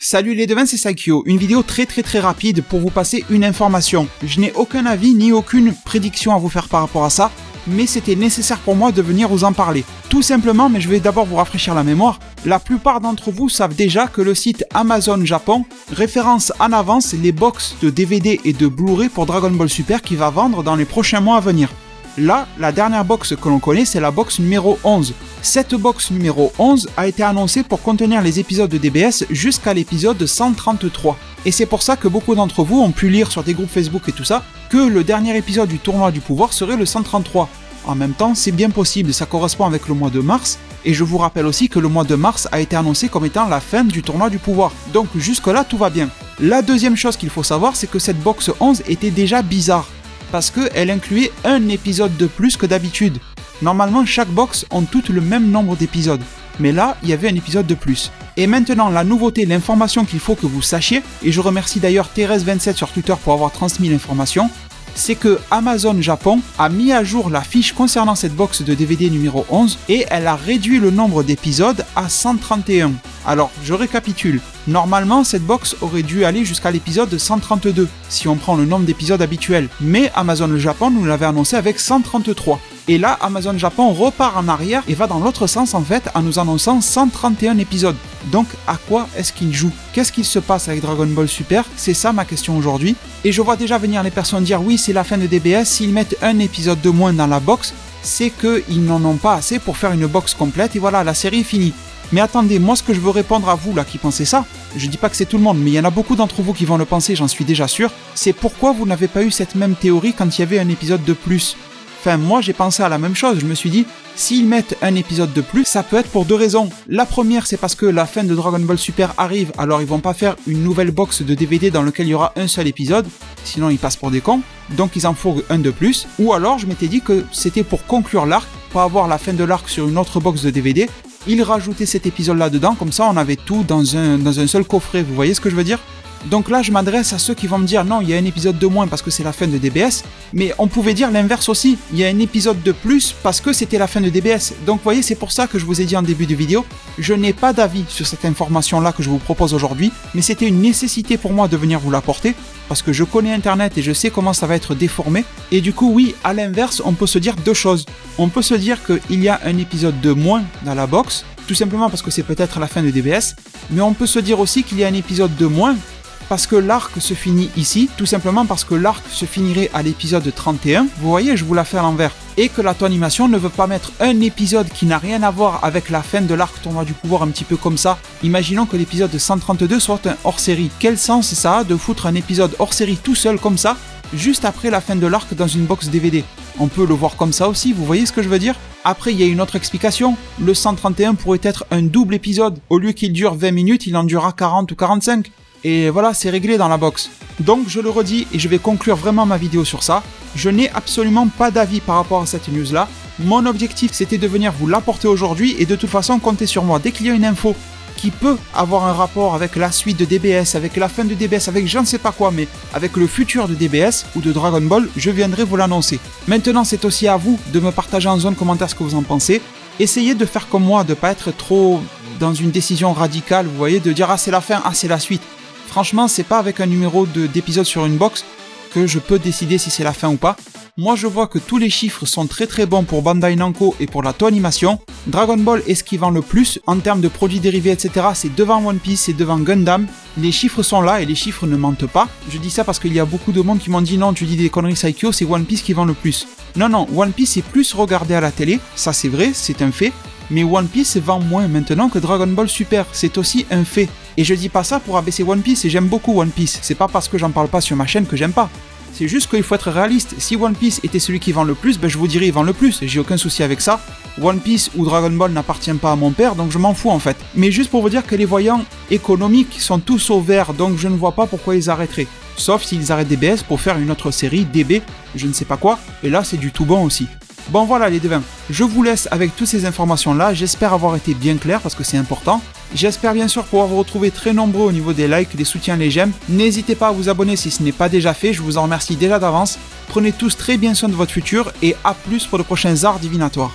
Salut les devins, c'est Saikyo, une vidéo très rapide pour vous passer une information. Je n'ai aucun avis ni aucune prédiction à vous faire par rapport à ça, mais c'était nécessaire pour moi de venir vous en parler. Tout simplement, mais je vais d'abord vous rafraîchir la mémoire, la plupart d'entre vous savent déjà que le site Amazon Japon référence en avance les box de DVD et de Blu-ray pour Dragon Ball Super qu'il va vendre dans les prochains mois à venir. Là, la dernière box que l'on connaît, c'est la box numéro 11. Cette box numéro 11 a été annoncée pour contenir les épisodes de DBS jusqu'à l'épisode 133. Et c'est pour ça que beaucoup d'entre vous ont pu lire sur des groupes Facebook et tout ça, que le dernier épisode du tournoi du pouvoir serait le 133. En même temps, c'est bien possible, ça correspond avec le mois de mars, et je vous rappelle aussi que le mois de mars a été annoncé comme étant la fin du tournoi du pouvoir. Donc jusque-là, tout va bien. La deuxième chose qu'il faut savoir, c'est que cette box 11 était déjà bizarre, parce qu'elle incluait un épisode de plus que d'habitude. Normalement, chaque box ont toutes le même nombre d'épisodes, mais là, il y avait un épisode de plus. Et maintenant, la nouveauté, l'information qu'il faut que vous sachiez, et je remercie d'ailleurs Thérèse27 sur Twitter pour avoir transmis l'information, c'est que Amazon Japon a mis à jour la fiche concernant cette box de DVD numéro 11 et elle a réduit le nombre d'épisodes à 131. Alors, je récapitule. Normalement, cette box aurait dû aller jusqu'à l'épisode 132, si on prend le nombre d'épisodes habituels. Mais Amazon Japon nous l'avait annoncé avec 133. Et là, Amazon Japon repart en arrière et va dans l'autre sens en fait en nous annonçant 131 épisodes. Donc, à quoi est-ce qu'il joue ? Qu'est-ce qu'il se passe avec Dragon Ball Super ? C'est ça ma question aujourd'hui. Et je vois déjà venir les personnes dire oui, c'est la fin de DBS, s'ils mettent un épisode de moins dans la box, c'est qu'ils n'en ont pas assez pour faire une box complète et voilà, la série est finie. Mais attendez, moi ce que je veux répondre à vous là qui pensez ça, je dis pas que c'est tout le monde, mais il y en a beaucoup d'entre vous qui vont le penser, j'en suis déjà sûr, c'est pourquoi vous n'avez pas eu cette même théorie quand il y avait un épisode de plus. Enfin, moi j'ai pensé à la même chose, je me suis dit, s'ils mettent un épisode de plus, ça peut être pour deux raisons. La première, c'est parce que la fin de Dragon Ball Super arrive, alors ils vont pas faire une nouvelle box de DVD dans laquelle il y aura un seul épisode, sinon ils passent pour des cons, donc ils en fourguent un de plus. Ou alors je m'étais dit que c'était pour conclure l'arc, pas avoir la fin de l'arc sur une autre box de DVD, ils rajoutaient cet épisode là dedans, comme ça on avait tout dans un seul coffret, vous voyez ce que je veux dire ? Donc là je m'adresse à ceux qui vont me dire non, il y a un épisode de moins parce que c'est la fin de DBS, mais on pouvait dire l'inverse aussi, il y a un épisode de plus parce que c'était la fin de DBS. Donc vous voyez, c'est pour ça que je vous ai dit en début de vidéo, je n'ai pas d'avis sur cette information là que je vous propose aujourd'hui, mais c'était une nécessité pour moi de venir vous l'apporter, parce que je connais internet et je sais comment ça va être déformé, et du coup oui, à l'inverse, on peut se dire deux choses. On peut se dire qu'il y a un épisode de moins dans la box, tout simplement parce que c'est peut-être la fin de DBS, mais on peut se dire aussi qu'il y a un épisode de moins parce que l'arc se finit ici, tout simplement parce que l'arc se finirait à l'épisode 31, vous voyez, je vous la fais à l'envers, et que la Toonimation ne veut pas mettre un épisode qui n'a rien à voir avec la fin de l'arc tournoi du pouvoir un petit peu comme ça. Imaginons que l'épisode 132 soit un hors-série. Quel sens ça a de foutre un épisode hors-série tout seul comme ça, juste après la fin de l'arc dans une box DVD ? On peut le voir comme ça aussi, vous voyez ce que je veux dire ? Après, il y a une autre explication. Le 131 pourrait être un double épisode. Au lieu qu'il dure 20 minutes, il en durera 40 ou 45. Et voilà, c'est réglé dans la box. Donc je le redis et je vais conclure vraiment ma vidéo sur ça. Je n'ai absolument pas d'avis par rapport à cette news là. Mon objectif c'était de venir vous l'apporter aujourd'hui et de toute façon comptez sur moi. Dès qu'il y a une info qui peut avoir un rapport avec la suite de DBS, avec la fin de DBS, avec je ne sais pas quoi, mais avec le futur de DBS ou de Dragon Ball, je viendrai vous l'annoncer. Maintenant c'est aussi à vous de me partager en zone commentaire ce que vous en pensez. Essayez de faire comme moi, de ne pas être trop dans une décision radicale, vous voyez, de dire ah c'est la fin, ah c'est la suite. Franchement, c'est pas avec un numéro d'épisode sur une box que je peux décider si c'est la fin ou pas. Moi, je vois que tous les chiffres sont très bons pour Bandai Namco et pour la Toonimation. Dragon Ball est ce qui vend le plus en termes de produits dérivés, etc. C'est devant One Piece, c'est devant Gundam. Les chiffres sont là et les chiffres ne mentent pas. Je dis ça parce qu'il y a beaucoup de monde qui m'ont dit non, tu dis des conneries Saikyo, c'est One Piece qui vend le plus. Non, One Piece est plus regardé à la télé, ça c'est vrai, c'est un fait. Mais One Piece vend moins maintenant que Dragon Ball Super, c'est aussi un fait. Et je dis pas ça pour abaisser One Piece, et j'aime beaucoup One Piece, c'est pas parce que j'en parle pas sur ma chaîne que j'aime pas. C'est juste qu'il faut être réaliste, si One Piece était celui qui vend le plus, ben je vous dirais il vend le plus, j'ai aucun souci avec ça. One Piece ou Dragon Ball n'appartient pas à mon père, donc je m'en fous en fait. Mais juste pour vous dire que les voyants économiques sont tous au vert, donc je ne vois pas pourquoi ils arrêteraient. Sauf s'ils arrêtent DBS pour faire une autre série, DB, je ne sais pas quoi, et là c'est du tout bon aussi. Bon voilà les devins, je vous laisse avec toutes ces informations là, j'espère avoir été bien clair parce que c'est important. J'espère bien sûr pouvoir vous retrouver très nombreux au niveau des likes, des soutiens, les j'aime. N'hésitez pas à vous abonner si ce n'est pas déjà fait, je vous en remercie déjà d'avance. Prenez tous très bien soin de votre futur et à plus pour de prochains arts divinatoires.